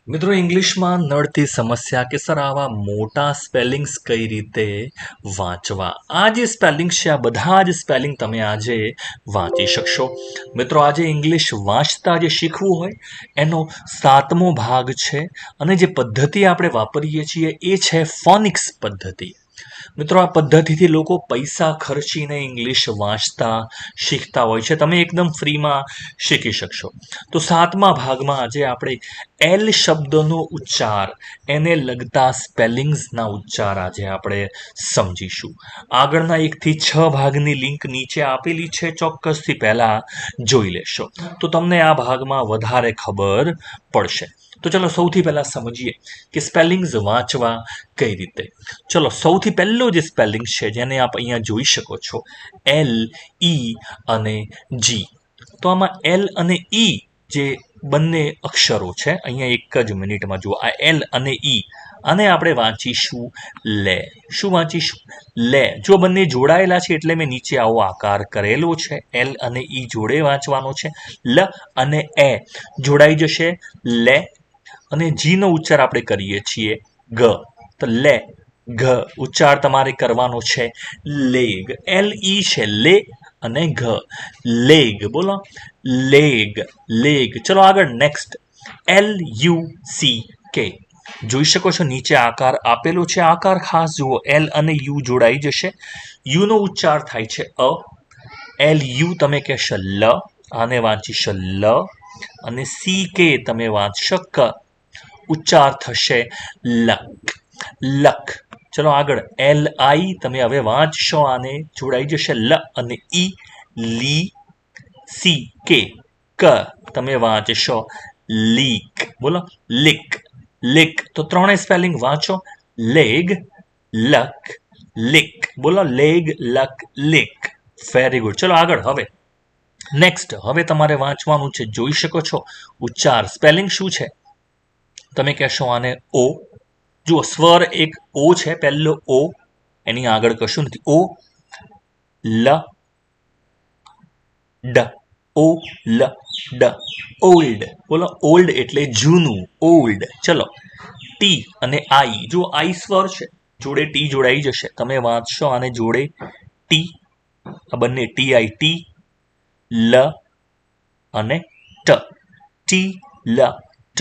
મિત્રો ઇંગ્લિશમાં નડતી સમસ્યા કે સર આવા મોટા સ્પેલિંગ્સ કઈ રીતે વાંચવા આ જે સ્પેલિંગ્સ છે આ બધા જ સ્પેલિંગ તમે આજે વાંચી શકશો મિત્રો આજે ઇંગ્લિશ વાંચતા જે શીખવું હોય એનો 7મો ભાગ છે અને જે પદ્ધતિ આપણે વાપરીએ છીએ એ છે ફોનિક્સ પદ્ધતિ મિત્રો આ પદ્ધતિથી લોકો પૈસા ખર્ચીને ઇંગ્લિશ વાંચતા શીખતા હોય છે તમે એકદમ ફ્રીમાં શીખી શકશો તો 7મા ભાગમાં આજે આપણે એલ શબ્દનો ઉચ્ચાર એને લગતા સ્પેલિંગ્સના ઉચ્ચાર આજે આપણે સમજીશું આગળના 1 થી 6 ભાગની લિંક નીચે આપેલી છે ચોક્કસથી પહેલા જોઈ લેશો તો તમને આ ભાગમાં વધારે ખબર પડશે તો ચલો સૌથી પહેલા સમજીએ કે સ્પેલિંગ્સ વાંચવા કઈ રીતે ચલો સૌથી પહેલો જે સ્પેલિંગ છે જેને આપ અહીંયા જોઈ શકો છો એલ ઈ અને જી તો આમાં એલ અને ઈ જે બંને અક્ષરો છે અહીંયા એક જ મિનિટમાં જુઓ આ એલ અને ઈ આને આપણે વાંચીશું લે શું વાંચીશું લે જો બંને જોડાયેલા છે એટલે મેં નીચે આવો આકાર કરેલો છે એલ અને ઈ જોડે વાંચવાનો છે લ અને એ જોડાઈ જશે લે અને જી નો ઉચ્ચાર આપણે કરીએ છીએ ગ તો લે ઘ ઉચ્ચાર તમારે કરવાનો છે લેગ એલ ઈ છે લે અને ઘ લેગ બોલો લેગ લેગ ચલો આગળ નેક્સ્ટ એલ યુ સી કે જોઈ શકો છો નીચે આકાર આપેલો છે આકાર ખાસ જુઓ એલ અને યુ જોડાઈ જશે યુ નો ઉચ્ચાર થાય છે અ એલ યુ તમે કહેશો લ આને વાંચીશો લ અને સી કે તમે વાંચશો ક ઉચ્ચાર થશે લક લક ચલો આગળ એલ આઈ તમે હવે વાંચશો આને જોડાઈ જશે લ અને ઈ લી સી કે ક તમે વાંચશો લીક બોલો લીક લીક તો ત્રણેય સ્પેલિંગ વાંચો લેગ લક લીક બોલો લેગ લક લીક વેરી ગુડ ચલો આગળ હવે નેક્સ્ટ હવે તમારે વાંચવાનું છે જોઈ શકો છો ઉચ્ચાર સ્પેલિંગ શું છે તમે કહેશો આને ઓ જુઓ સ્વર એક ઓ છે પહેલો ઓ એની આગળ કશું નથી ઓ લ ડ ઓ લ ડ ઓલ્ડ બોલો ઓલ્ડ એટલે જૂનું ઓલ્ડ ચલો ટી અને આઈ જો આઈ સ્વર છે જોડે ટી જોડાઈ જશે તમે વાંચશો આને જોડે ટી આ બંને ટી આઈ ટી લ અને ટ ટી લ ટ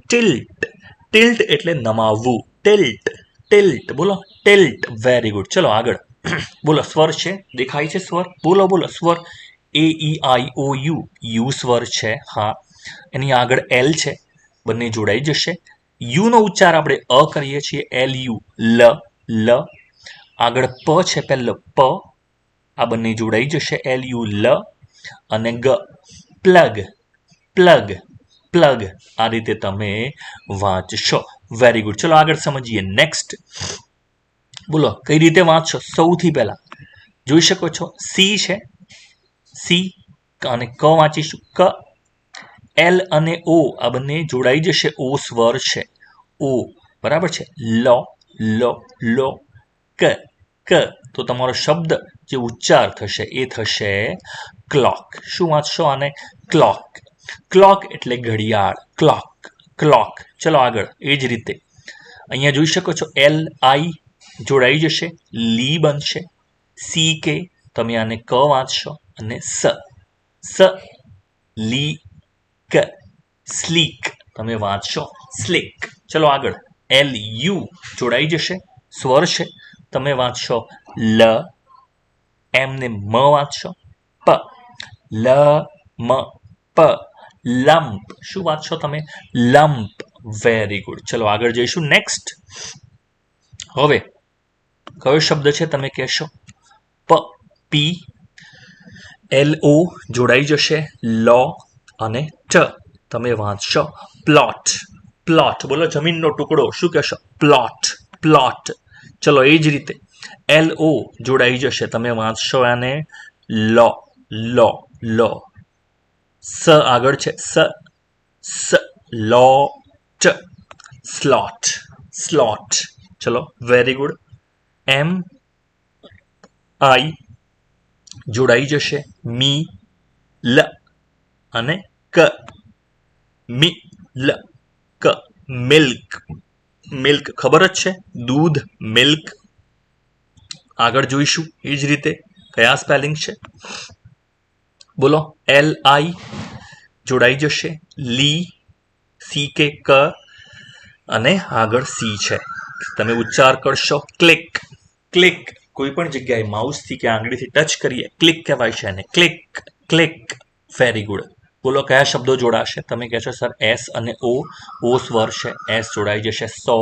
ટિલ્ટ ટિલ્ટ એટલે નમાવવું ટિલ્ટ ટિલ્ટ બોલો ટિલ્ટ વેરી ગુડ ચલો આગળ બોલો સ્વર છે દેખાય છે સ્વર બોલો બોલો સ્વર એ ઈ આઈ ઓ યુ યુ સ્વર છે હા એની આગળ એલ છે બંને જોડાઈ જશે યુ નો ઉચ્ચાર આપણે અ કરીએ છીએ એલ યુ લ લ આગળ પ છે પહેલો પ આ બંને જોડાઈ જશે એલ યુ લ અને ગ પ્લગ પ્લગ પ્લગ આ રીતે તમે વાંચશો વેરી ગુડ ચલો આગળ સમજીએ નેક્સ્ટ બોલો કઈ રીતે વાંચશો સૌથી પહેલા જોઈ શકો છો સી છે સી અને ક વાંચીશું ક એલ અને ઓ આ બંને જોડાઈ જશે ઓ સ્વર છે ઓ બરાબર છે લો લો લો ક ક તો તમારો શબ્દ જે ઉચ્ચાર થશે એ થશે ક્લોક શું વાંચશો આને ક્લોક ક્લોક એટલે ઘડિયાળ ક્લોક ક્લોક ચલો આગળ એ જ રીતે અહીંયા જોઈ શકો છો એલ આઈ જોડાઈ જશે લી બનશે સી કે તમે આને ક વાંચશો અને સ સ લી ક સ્લીક તમે વાંચશો સ્લીક ચલો આગળ એલ યુ જોડાઈ જશે સ્વર છે તમે વાંચશો લ એમને મ વાંચશો પ લ મ પ લંપ શું વાંચશો તમે લંપ વેરી ગુડ ચલો આગળ જઈશું નેક્સ્ટ હવે કયો શબ્દ છે તમે કહેશો પ પી એલ ઓ જોડાઈ જશે લો અને ટ તમે વાંચશો પ્લોટ પ્લોટ બોલો જમીનનો ટુકડો શું કહેશો પ્લોટ પ્લોટ ચલો એ જ રીતે એલ ઓ જોડાઈ જશે તમે વાંચશો આને લો લો લો સ આગળ છે સ સ લો ટ સ્લોટ સ્લોટ ચલો વેરી ગુડ એમ આઈ જોડાઈ જશે મી લ અને ક મી લ ક મિલ્ક, મિલ્ક ખબર જ છે, દૂધ, મિલ્ક. આગળ જોઈશું એ જ રીતે કયા સ્પેલિંગ છે, બોલો. LI જોડાઈ જશે, લી, CK ક, અને આગળ સી છે. તમે ઉચ્ચાર કરશો ક્લિક, ક્લિક. કોઈ પણ જગ્યાએ માઉસથી કે આંગળીથી ટચ કરીએ ક્લિક કહેવાય છે એને, ક્લિક, ક્લિક. Very good. બોલો કયા શબ્દો જોડાશે? તમે કહેશો સર એસ અને ઓ સ્વર છે, એસ જોડાઈ જશે, સો.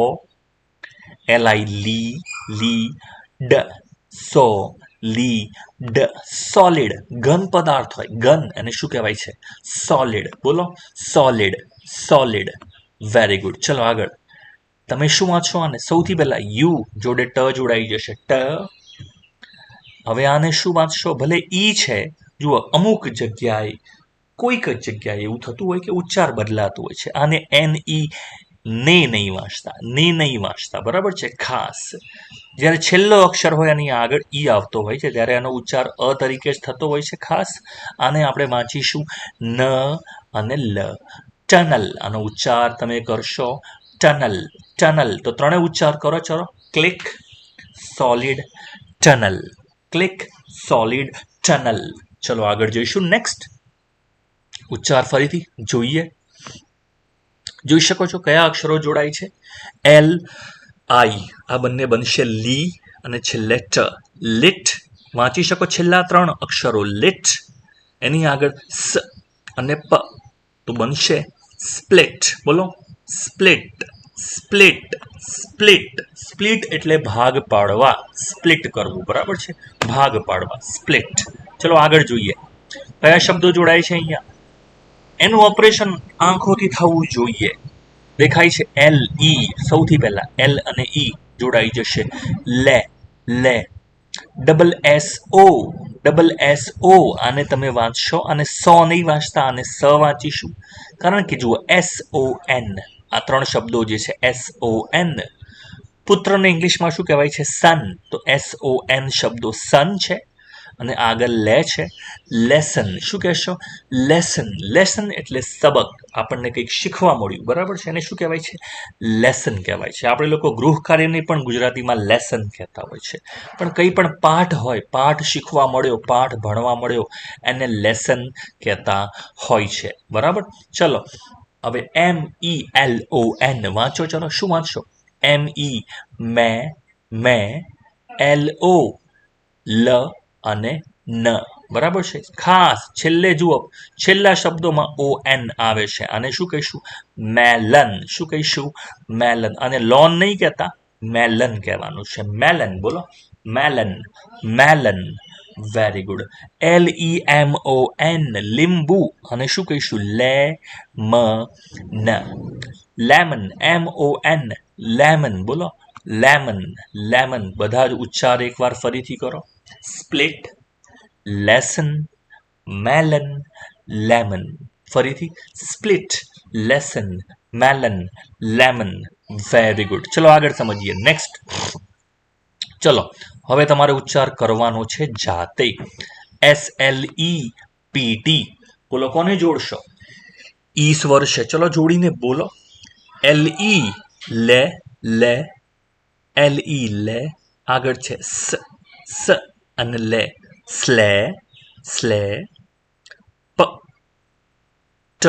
LI લી, લી, ડ, સો, લી, ડ. સોલિડ, ઘન પદાર્થ હોય, ઘન, અને શું કહેવાય છે? સોલિડ. બોલો સોલિડ, સોલિડ. Very good. ચલો આગળ. તમે શું વાંચો આને? સૌથી પહેલા યુ જોડે ટ જોડાઈ જશે, ટ. હવે આને શું વાંચશો? ભલે ઈ છે, જુઓ અમુક જગ્યાએ કોઈક જ જગ્યાએ એવું થતું હોય કે ઉચ્ચાર બદલાતું હોય છે. આને NE ને નહીં વાંચતા, ને નહીં વાંચતા, બરાબર છે? ખાસ જ્યારે છેલ્લો અક્ષર હોય એની આગળ ઈ આવતો હોય છે ત્યારે એનો ઉચ્ચાર અ તરીકે જ થતો હોય છે. ખાસ આને આપણે વાંચીશું ન અને લ. ટનલ, આનો ઉચ્ચાર તમે કરશો ટનલ, ટનલ. તો ત્રણેય ઉચ્ચાર કરો. ચલો, click, solid, tunnel, click, solid, tunnel. ચલો આગળ જોઈશું. નેક્સ્ટ ઉચ્ચાર ફરીથી જોઈએ. જોઈ શકો છો કયા અક્ષરો જોડાય છે? LI. આ બંને બનશે લી અને છેલ્લે ટ, લિટ. વાંચી શકો છેલ્લા ત્રણ અક્ષરો લિટ. એની આગળ સ અને પ, તો બનશે સ્પ્લિટ. બોલો સ્પ્લિટ, સ્પ્લિટ, સ્પ્લિટ. સ્પ્લિટ એટલે ભાગ પાડવા, સ્પ્લિટ કરવું, બરાબર છે? ભાગ પાડવા, સ્પ્લિટ. ચલો આગળ જોઈએ કયા શબ્દો જોડાય છે અહીંયા. એનું ઓપરેશન આંખોથી થવું જોઈએ. દેખાય છે LE. સૌથી પહેલા L અને E જોડાઈ જશે, લે, લે. SO, આને તમે વાંચશો અને સો નહીં વાંચતા, આને સ વાંચીશું. કારણ કે જુઓ SON, આ ત્રણ શબ્દો જે છે SON. પુત્રને ઇંગ્લિશમાં શું કહેવાય છે? સન. તો SON શબ્દો સન છે અને આગળ લે છે, લેસન. શું કહેશો? લેસન. લેસન એટલે સબક, આપણને કંઈક શીખવા મળ્યું, બરાબર છે? એને શું કહેવાય છે? લેસન કહેવાય છે. આપણે લોકો ગૃહ કાર્યને પણ ગુજરાતીમાં લેસન કહેતા હોય છે. પણ કંઈ પણ પાઠ હોય, પાઠ શીખવા મળ્યો, પાઠ ભણવા મળ્યો, એને લેસન કહેતા હોય છે, બરાબર? ચલો હવે MELON વાંચો. ચલો શું વાંચશો? ME મેં, LO લ અને ન, બરાબર છે? ખાસ છેલ્લે જુઓ, છેલ્લા શબ્દોમાં ON આવે છે. આને શું કહીશું? મેલન. શું કહીશું? મેલન. અને લોન નહીં કહેતા, મેલન કહેવાનું છે, મેલન. બોલો melon, melon. Very good. LEMON લીંબુ. અને શું કહીશું? Lemon, lemon. MON lemon. બોલો લેમન, લેમન. બધા જ ઉચ્ચાર એકવાર ફરીથી કરો. Split, lesson, melon, lemon. ફરીથી split, lesson, melon, lemon. Very good. ચલો આગળ સમજીએ. નેક્સ્ટ. ચલો હવે તમારે ઉચ્ચાર કરવાનો છે જાતે. SLEPT. બોલો કોને જોડશો? ઈ સ્વર છે, ચલો જોડીને બોલો. LE લે, લે. LE લે. આગળ છે સ અને લે, સ્લે, સ્લે. પ, ટ,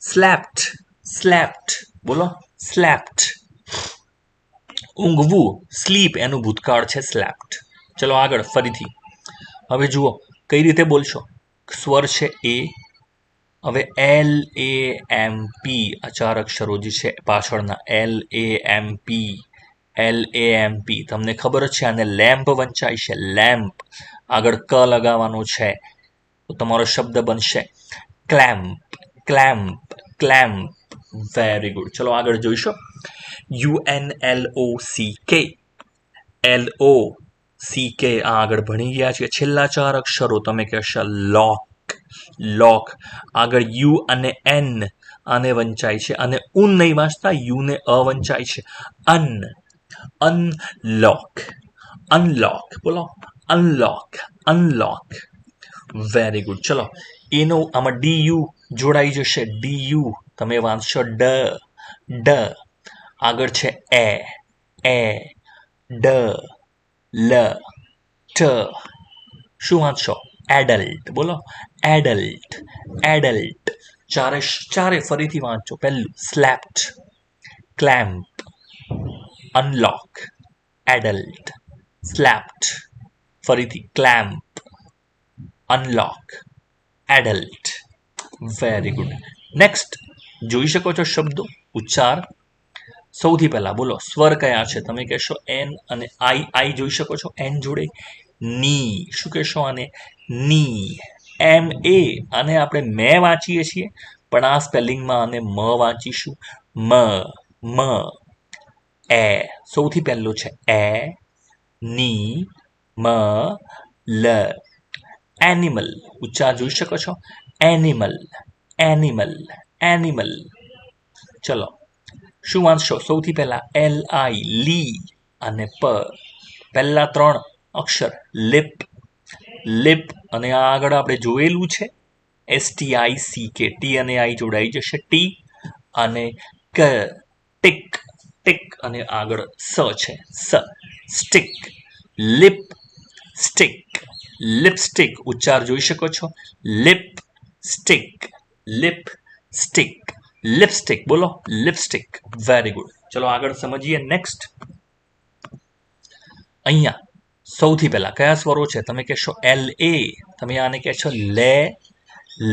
સ્લેપ્ટ, સ્લેપ્ટ. બોલો સ્લેપ્ટ. ઊંઘવું, સ્લીપ, એનું ભૂતકાળ છે સ્લેપ્ટ. ચલો આગળ ફરીથી. હવે જુઓ કઈ રીતે બોલશો. સ્વર છે એ. હવે LAMP, આ ચાર અક્ષરો જે છે પાછળના, LAMP. તમને ખબર જ છે આને લેમ્પ વંચાય છે, લેમ્પ. આગળ ક લગાવવાનો છે તો તમારો શબ્દ બનશે clamp, clamp, clamp. Very good. ચલો આગળ જોઈશો. UNLOCK, LOCK. આગળ ભણી ગયા છે. છેલ્લા ચાર અક્ષરો તમે કહેશો લોક, લોક. આગળ યુ અને એન, આને વંચાય છે અને ઉન નહીં વાંચતા, યુ ને અ વંચાય છે. Unlock, unlock. બોલો અનલોક, અનલોક. Very good. ચલો એનો આમાં DU જોડાઈ જશે, DU. તમે વાંચશો ડ, ડ આગળ છે એ ડ લ ટ શું વાંચશો એડલ્ટ બોલો એડલ્ટ એડલ્ટ ચારે ફરીથી વાંચો પહેલું slept clamp unlock adult slept ફરીથી clamp unlock adult very good next જોઈ શકો છો શબ્દો ઉચ્ચાર સૌથી પહેલા બોલો સ્વર કયા છે તમે કહેશો એન અને આઈ જોઈ શકો છો એન જોડે ની શું કહેશો આને ની એમ એ અને આપણે મેં વાંચીએ છીએ પણ આ સ્પેલિંગમાં આને મ વાંચીશું મ એ સૌથી પહેલું છે એ ની મ લ એનિમલ ઉચ્ચાર જોઈ શકો છો એનિમલ એનિમલ એનિમલ ચલો શું વાંચશો સૌથી પહેલા એલ આઈ લી અને પ પહેલા ત્રણ અક્ષર લિપ લિપ અને આગળ આપણે જોયેલું છે STICK ટી અને આઈ જોડાઈ જશે ટી અને ક ટિક ટિક અને આગળ સ છે સ સ્ટિક લિપ સ્ટિક લિપસ્ટિક ઉચ્ચાર જોઈ શકો છો lip stick lip stick lipstick બોલો લિપસ્ટિક વેરી ગુડ ચલો આગળ સમજીએ નેક્સ્ટ અહીંયા સૌથી પહેલા કયા સ્વરો છે તમે કહેશો એલ એ તમે આને કહેશો લે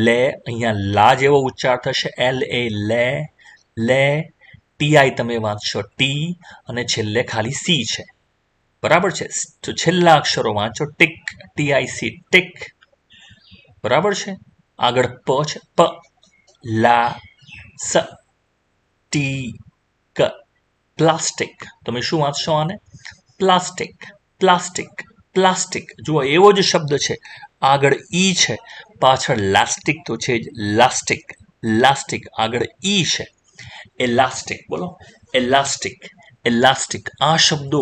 લે અહીંયા લા જેવો ઉચ્ચાર થશે એલ એ લે ટીઆઈ તમે વાંચશો ટી અને છેલ્લે ખાલી સી છે બરાબર છે તો છેલ્લા અક્ષરો વાંચો ટિક TIC ટિક બરાબર છે આગળ પ છે પ લા સ ટી ક પ્લાસ્ટિક તમે શું વાંચશો આને પ્લાસ્ટિક પ્લાસ્ટિક પ્લાસ્ટિક જુઓ એવો જ શબ્દ છે આગળ ઈ છે પાછળ લાસ્ટિક તો છે જ લાસ્ટિક લાસ્ટિક આગળ ઈ છે એલાસ્ટિક બોલો એલાસ્ટિક એલાસ્ટિક આ શબ્દો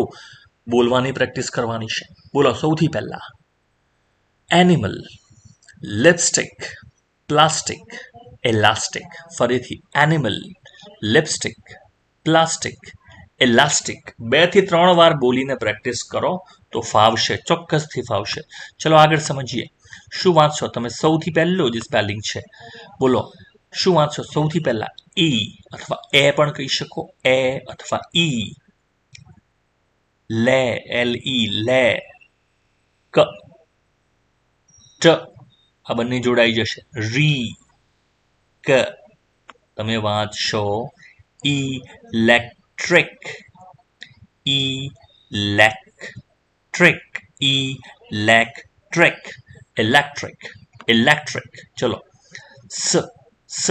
બોલવાની પ્રેક્ટિસ કરવાની છે બોલો સૌથી પહેલા એનિમલ લિપસ્ટિક પ્લાસ્ટિક એલાસ્ટિક ફરીથી એનિમલ લિપસ્ટિક પ્લાસ્ટિક એલાસ્ટિક 2 થી 3 વાર બોલીને પ્રેક્ટિસ કરો તો ફાવશે ચોક્કસથી ફાવશે ચલો આગળ સમજીએ શું વાંચશો તમે સૌથી પહેલો જે સ્પેલિંગ છે બોલો શું વાંચશો સૌથી પહેલા ઈ અથવા એ પણ કહી શકો એ અથવા ઈ લે LE લે ક ટ આ બંને જોડાઈ જશે રી ક તમે વાંચશો electric electric electric electric electric ચલો સ સ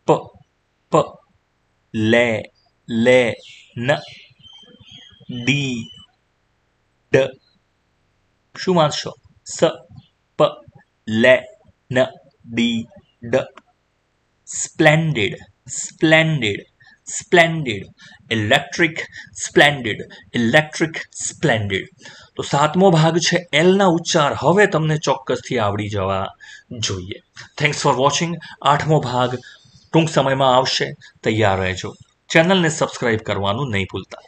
પ પ લે ન ડી ડ શું વાંચશો સ પ લે ન ડી ડ સ્પ્લેન્ડિડ સ્પ્લેન્ડિડ સ્પ્લેન્ડિડ ઇલેક્ટ્રિક સ્પ્લેન્ડિડ ઇલેક્ટ્રિક સ્પ્લેન્ડિડ તો 7મો ભાગ છે એલ ના ઉચ્ચાર હવે તમને ચોક્કસથી આવડી જવા જોઈએ થેન્ક્સ ફોર વોચિંગ 8મો ભાગ ટૂંક સમયમાં આવશે તૈયાર રહેજો ચેનલને સબસ્ક્રાઇબ કરવાનું નહીં ભૂલતા